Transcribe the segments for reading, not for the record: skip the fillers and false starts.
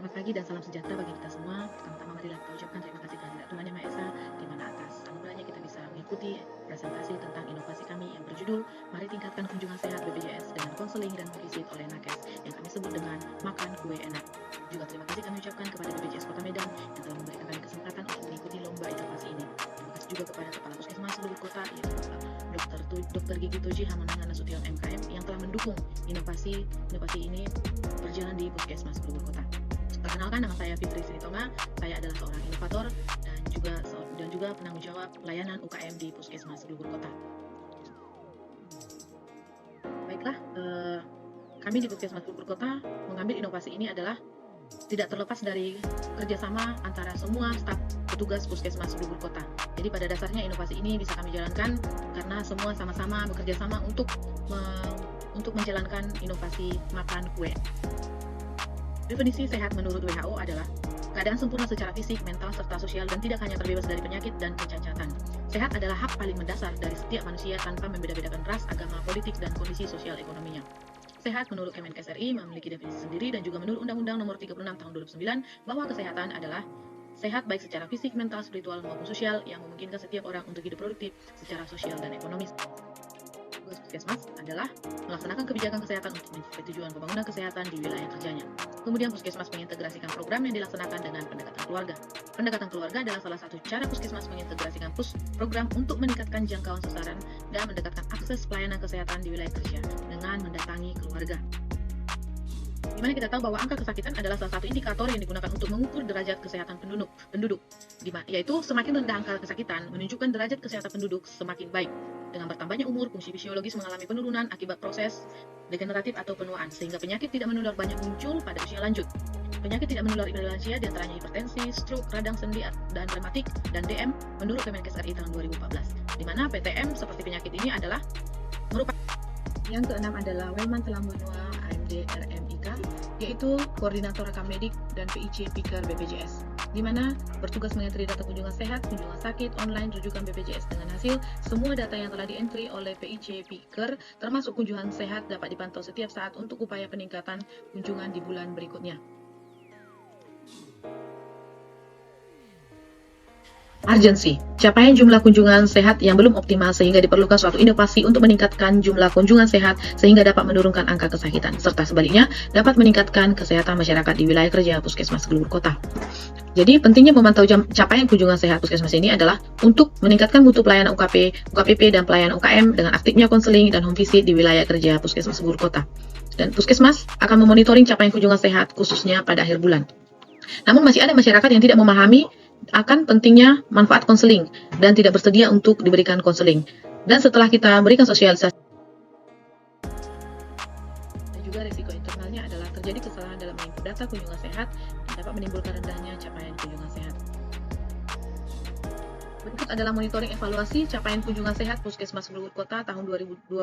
Selamat pagi dan salam sejahtera bagi kita semua. Pertama-tama marilah kita ucapkan terima kasih kehadirat Tuhan Yang Maha Esa, di mana atas anugerahnya kita bisa mengikuti presentasi tentang inovasi kami yang berjudul Mari Tingkatkan Kunjungan Sehat BPJS dengan konseling dan visit oleh Nakes, yang kami sebut dengan Makan Kue Enak. Juga terima kasih kami ucapkan kepada BPJS Kota Medan yang telah memberikan kami kesempatan untuk mengikuti lomba inovasi ini. Terima kasih juga kepada Kepala Puskesmas seluruh kota, yaitu Dr. Gigi Toji Hamonangan Nasution MKM, yang telah mendukung inovasi ini berjalan di Puskesmas seluruh kota. Perkenalkan, nama saya Fitri Sritonga. Saya adalah seorang inovator dan juga penanggung jawab layanan UKM di Puskesmas Luhur Kota. Baiklah, kami di Puskesmas Luhur Kota mengambil inovasi ini adalah tidak terlepas dari kerjasama antara semua staf petugas Puskesmas Luhur Kota. Jadi pada dasarnya inovasi ini bisa kami jalankan karena semua sama-sama bekerja sama untuk menjalankan inovasi makan kue. Definisi sehat menurut WHO adalah keadaan sempurna secara fisik, mental, serta sosial, dan tidak hanya terbebas dari penyakit dan kecacatan. Sehat adalah hak paling mendasar dari setiap manusia tanpa membeda-bedakan ras, agama, politik, dan kondisi sosial ekonominya. Sehat menurut Kemenkes RI memiliki definisi sendiri dan juga menurut Undang-Undang Nomor 36 Tahun 2009 bahwa kesehatan adalah sehat baik secara fisik, mental, spiritual, maupun sosial yang memungkinkan setiap orang untuk hidup produktif secara sosial dan ekonomis. Tugas Puskesmas adalah melaksanakan kebijakan kesehatan untuk mencapai tujuan pembangunan kesehatan di wilayah kerjanya. Kemudian Puskesmas mengintegrasikan program yang dilaksanakan dengan pendekatan keluarga. Pendekatan keluarga adalah salah satu cara Puskesmas mengintegrasikan program untuk meningkatkan jangkauan sasaran dan mendekatkan akses pelayanan kesehatan di wilayah kerja dengan mendatangi keluarga. Dimana kita tahu bahwa angka kesakitan adalah salah satu indikator yang digunakan untuk mengukur derajat kesehatan penduduk, yaitu semakin rendah angka kesakitan menunjukkan derajat kesehatan penduduk semakin baik. Dengan bertambahnya umur, fungsi fisiologis mengalami penurunan akibat proses degeneratif atau penuaan, sehingga penyakit tidak menular banyak muncul pada usia lanjut. Penyakit tidak menular pada lansia diantaranya hipertensi, stroke, radang sendi dan rematik, dan DM menurut Kemenkes RI tahun 2014. Di mana PTM seperti penyakit ini adalah merupakan. Yang keenam adalah Welman telah menua AMD RMIK, yaitu Koordinator Rekam Medik dan PIC Piker BPJS, di mana bertugas mengentri data kunjungan sehat, kunjungan sakit, online, rujukan BPJS dengan hasil semua data yang telah dientri oleh PIC Piker, termasuk kunjungan sehat dapat dipantau setiap saat untuk upaya peningkatan kunjungan di bulan berikutnya. Urgency, capaian jumlah kunjungan sehat yang belum optimal sehingga diperlukan suatu inovasi untuk meningkatkan jumlah kunjungan sehat sehingga dapat menurunkan angka kesakitan, serta sebaliknya dapat meningkatkan kesehatan masyarakat di wilayah kerja Puskesmas seluruh kota. Jadi pentingnya memantau capaian kunjungan sehat Puskesmas ini adalah untuk meningkatkan mutu pelayanan UKPP dan pelayanan UKM dengan aktifnya konseling dan home visit di wilayah kerja Puskesmas seluruh kota. Dan Puskesmas akan memonitoring capaian kunjungan sehat khususnya pada akhir bulan. Namun masih ada masyarakat yang tidak memahami akan pentingnya manfaat konseling dan tidak bersedia untuk diberikan konseling. Dan setelah kita berikan sosialisasi, dan juga risiko internalnya adalah terjadi kesalahan dalam menginput data kunjungan sehat yang dapat menimbulkan rendahnya capaian kunjungan sehat. Berikut adalah monitoring evaluasi capaian kunjungan sehat Puskesmas seluruh kota tahun 2023.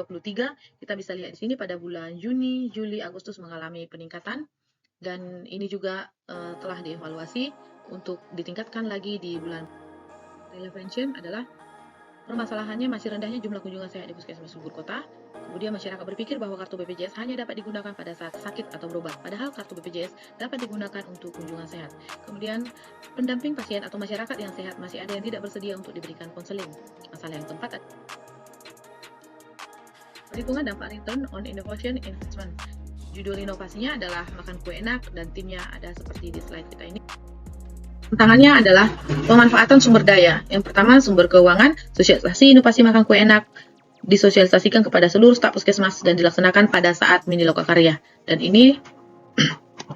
Kita bisa lihat di sini pada bulan Juni, Juli, Agustus mengalami peningkatan. Dan ini juga telah dievaluasi untuk ditingkatkan lagi di bulan. Relevansian adalah permasalahannya masih rendahnya jumlah kunjungan sehat di Puskesmas seluruh kota. Kemudian masyarakat berpikir bahwa kartu BPJS hanya dapat digunakan pada saat sakit atau berobat, padahal kartu BPJS dapat digunakan untuk kunjungan sehat. Kemudian pendamping pasien atau masyarakat yang sehat masih ada yang tidak bersedia untuk diberikan konseling. Masalah yang keempat, perhitungan dampak return on innovation investment. Judul inovasinya adalah Makan Kue Enak dan timnya ada seperti di slide kita ini. Tantangannya adalah pemanfaatan sumber daya. Yang pertama, sumber keuangan. Sosialisasi inovasi Makan Kue Enak disosialisasikan kepada seluruh staf Puskesmas dan dilaksanakan pada saat mini lokakarya. Dan ini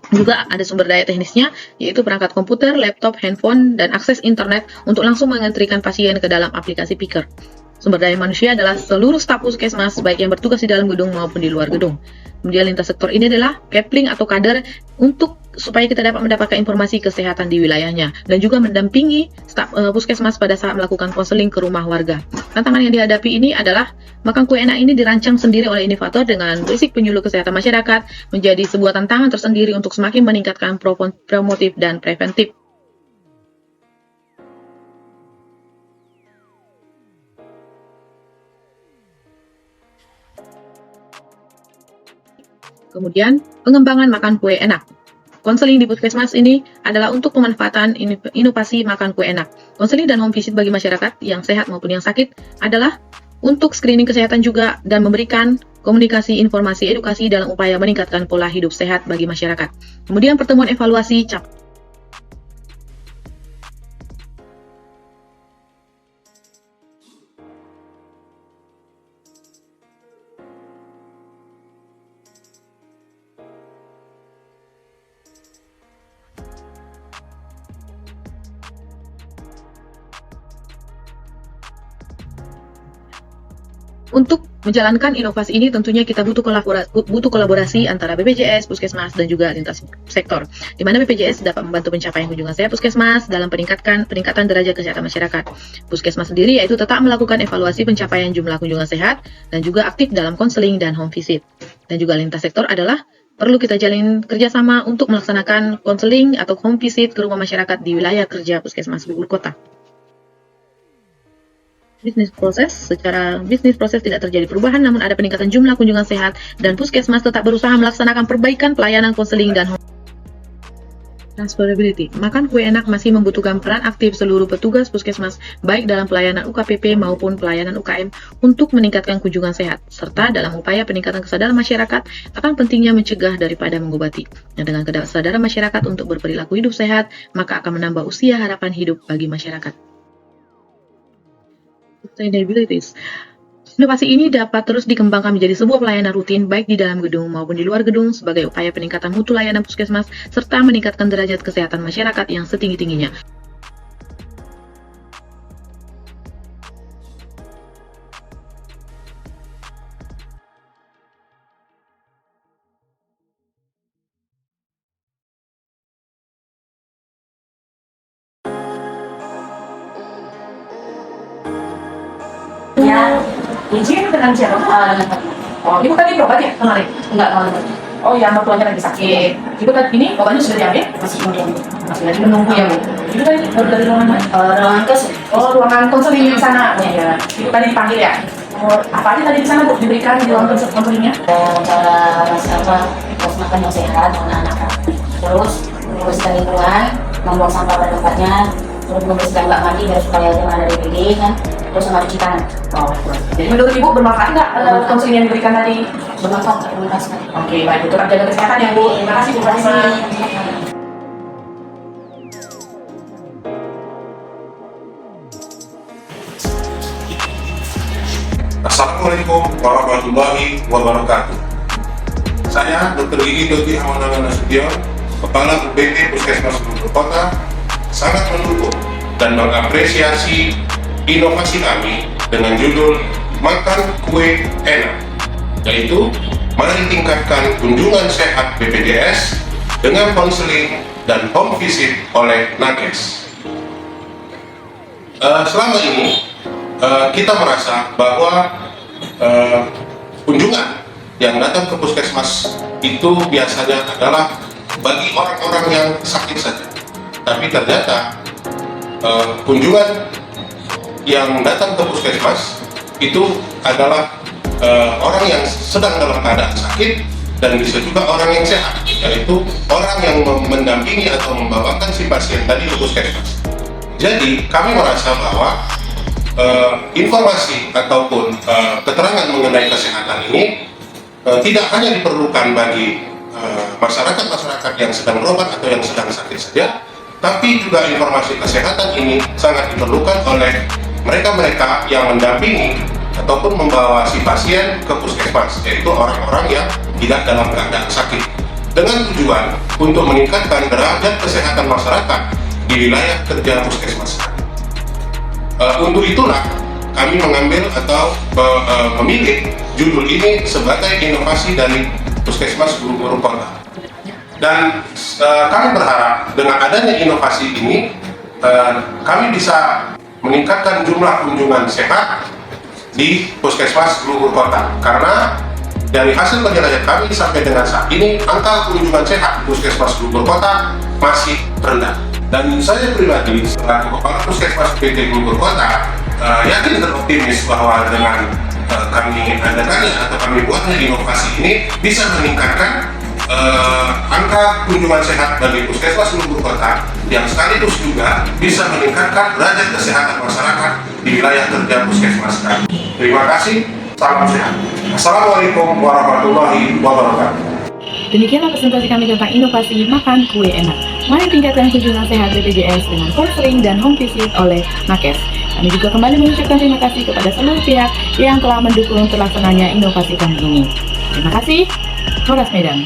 juga ada sumber daya teknisnya, yaitu perangkat komputer, laptop, handphone, dan akses internet untuk langsung mengentrikan pasien ke dalam aplikasi Piker. Sumber daya manusia adalah seluruh staf Puskesmas, baik yang bertugas di dalam gedung maupun di luar gedung. Kemudian lintas sektor ini adalah kepling atau kader supaya kita dapat mendapatkan informasi kesehatan di wilayahnya dan juga mendampingi staf Puskesmas pada saat melakukan konseling ke rumah warga. Tantangan yang dihadapi ini adalah Makan Kue Enak ini dirancang sendiri oleh inovator dengan basic penyuluh kesehatan masyarakat menjadi sebuah tantangan tersendiri untuk semakin meningkatkan promotif dan preventif. Kemudian, pengembangan Makan Kue Enak. konseling di puskesmas ini adalah untuk pemanfaatan inovasi makan kue enak. Konseling dan home visit bagi masyarakat yang sehat maupun yang sakit adalah untuk screening kesehatan juga dan memberikan komunikasi, informasi, edukasi dalam upaya meningkatkan pola hidup sehat bagi masyarakat. Kemudian pertemuan evaluasi Untuk menjalankan inovasi ini tentunya kita butuh kolaborasi antara BPJS, Puskesmas, dan juga lintas sektor, di mana BPJS dapat membantu pencapaian kunjungan sehat Puskesmas dalam peningkatan derajat kesehatan masyarakat. Puskesmas sendiri yaitu tetap melakukan evaluasi pencapaian jumlah kunjungan sehat dan juga aktif dalam konseling dan home visit. Dan juga lintas sektor adalah perlu kita jalin kerjasama untuk melaksanakan konseling atau home visit ke rumah masyarakat di wilayah kerja Puskesmas Bogor Kota. Secara bisnis proses tidak terjadi perubahan, namun ada peningkatan jumlah kunjungan sehat dan Puskesmas tetap berusaha melaksanakan perbaikan pelayanan konseling dan transferability. Makan kue enak masih membutuhkan peran aktif seluruh petugas Puskesmas, baik dalam pelayanan UKPP maupun pelayanan UKM untuk meningkatkan kunjungan sehat, serta dalam upaya peningkatan kesadaran masyarakat akan pentingnya mencegah daripada mengobati. Dan dengan kesadaran masyarakat untuk berperilaku hidup sehat, maka akan menambah usia harapan hidup bagi masyarakat. Sustainability. Inovasi ini dapat terus dikembangkan menjadi sebuah pelayanan rutin baik di dalam gedung maupun di luar gedung sebagai upaya peningkatan mutu layanan Puskesmas serta meningkatkan derajat kesehatan masyarakat yang setinggi-tingginya. Ya, izin dengan siapa? Dengan Fatima. Oh, ibu tadi berobat ya kemarin? Enggak, kemarin. Oh ya, mertuanya lagi sakit. Ibu tadi ini obatnya sudah diambil? Masih belum. Masih lagi menunggu ya, Bu. Ibu tadi dari ruangan mana? Ruangan ruangan konseling di sana. Oh ya. Ibu tadi dipanggil ya? Oh, apa aja tadi di sana, Bu, diberikan di ruang konselingnya? Cara pos makan yang sehat anak-anak, terus membersihkan lingkungan, membuang sampah pada tempatnya, terus membersihkan bak mandi biar supaya jangan ada DBD kan, terus sama cuci tangan. Oh, jadi menurut Ibu bermanfaat nggak konseling yang diberikan tadi? Bermanfaat, terima kasih. Oke, baik, tetap jaga kesehatan ya, Bu. Terima kasih, Bu Fatima. Assalamualaikum warahmatullahi wabarakatuh. Saya Dr. Gigi Dodi Hamonangan Nasution, Kepala UPT Puskesmas Bogor Kota, sangat mendukung dan mengapresiasi inovasi kami dengan judul Makan Kue Enak, yaitu mari tingkatkan kunjungan sehat BPJS dengan konseling dan home visit oleh Nakes. Selama ini kita merasa bahwa kunjungan yang datang ke Puskesmas itu biasanya adalah bagi orang-orang yang sakit saja. Tapi ternyata kunjungan yang datang ke Puskesmas itu adalah orang yang sedang dalam keadaan sakit dan bisa juga orang yang sehat, yaitu orang yang mendampingi atau membawakan si pasien tadi ke Puskesmas. Jadi kami merasa bahwa informasi ataupun keterangan mengenai kesehatan ini tidak hanya diperlukan bagi masyarakat-masyarakat yang sedang berobat atau yang sedang sakit saja, tapi juga informasi kesehatan ini sangat diperlukan oleh mereka-mereka yang mendampingi ataupun membawa si pasien ke Puskesmas, yaitu orang-orang yang tidak dalam keadaan sakit, dengan tujuan untuk meningkatkan derajat kesehatan masyarakat di wilayah kerja Puskesmas. Untuk itulah kami mengambil atau memilih judul ini sebagai inovasi dari Puskesmas Bogor Kota. Dan kami berharap dengan adanya inovasi ini kami bisa meningkatkan jumlah kunjungan sehat di Puskesmas Bogor Kota. Karena dari hasil penjelajahan kami sampai dengan saat ini angka kunjungan sehat Puskesmas Bogor Kota masih rendah. Dan saya pribadi selaku Kepala Puskesmas PT Bogor Kota yakin dan optimis bahwa dengan kami adakannya atau kami buatnya inovasi ini bisa meningkatkan angka kunjungan sehat bagi puskesmas seluruh kota yang sekaligus juga bisa meningkatkan derajat kesehatan masyarakat di wilayah kerja puskesmas kami. Terima kasih, salam sehat. Assalamualaikum warahmatullahi wabarakatuh. Demikianlah presentasi kami tentang inovasi makan kue enak. Mari tingkatkan kunjungan sehat BPJS dengan konseling dan home visit oleh Nakes. Kami juga kembali mengucapkan terima kasih kepada seluruh pihak yang telah mendukung terlaksananya inovasi kami ini. Terima kasih, Polres Medan.